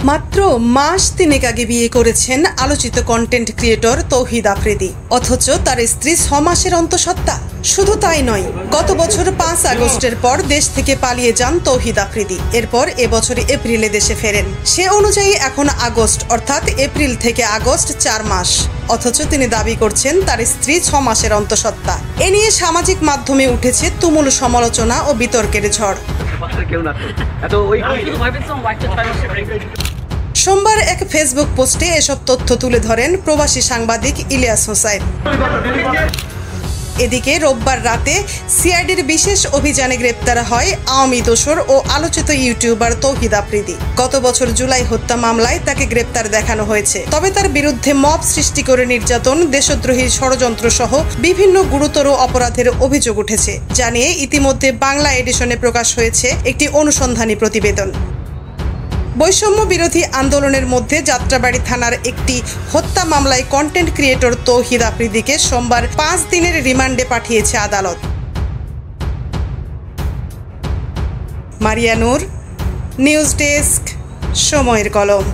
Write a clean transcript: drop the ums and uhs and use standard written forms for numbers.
মাত্র মাস তিনেক আগে বিয়ে করেছেন আলোচিত কন্টেন্ট ক্রিয়েটর তৌহিদ আফ্রিদি, অথচ তার স্ত্রী 6 মাসের অন্তঃসত্ত্বা। শুধু তাই নয়, গত বছর 5 আগস্টের পর দেশ থেকে পালিয়ে যান তৌহিদ আফ্রিদি। এরপর এবছর এপ্রিলে দেশে ফেরেন। সে অনুযায়ী এখন আগস্ট, অর্থাৎ এপ্রিল থেকে আগস্ট 4 মাস, অথচ তিনি দাবি করছেন তার স্ত্রী 6 মাসের অন্তঃসত্ত্বা। এ নিয়ে সামাজিক মাধ্যমে উঠেছে তুমুল সমালোচনা ও বিতর্কের ঝড়। সোমবার এক ফেসবুক পোস্টে এসব তথ্য তুলে ধরেন প্রবাসী সাংবাদিক ইলিয়াস হোসাইন। এদিকে রোববার রাতে সিআইডির বিশেষ অভিযানে গ্রেপ্তার হয় আওয়ামী দোসর ও আলোচিত ইউটিউবার তৌহিদ আফ্রিদি। গত বছর জুলাই হত্যা মামলায় তাকে গ্রেপ্তার দেখানো হয়েছে। তবে তার বিরুদ্ধে মব সৃষ্টি করে নির্যাতন, দেশদ্রোহী ষড়যন্ত্র সহ বিভিন্ন গুরুতর অপরাধের অভিযোগ উঠেছে, যা নিয়ে ইতিমধ্যে বাংলা এডিশনে প্রকাশ হয়েছে একটি অনুসন্ধানী প্রতিবেদন। বৈষম্য বিরোধী আন্দোলনের মধ্যে যাত্রাবাড়ী থানার একটি হত্যা মামলায় কন্টেন্ট ক্রিয়েটর তৌহিদ আফ্রিদিকে সোমবার 5 দিনের রিমান্ডে পাঠিয়েছে আদালত। মারিয়া নূর, নিউজ ডেস্ক, সময়ের কলম।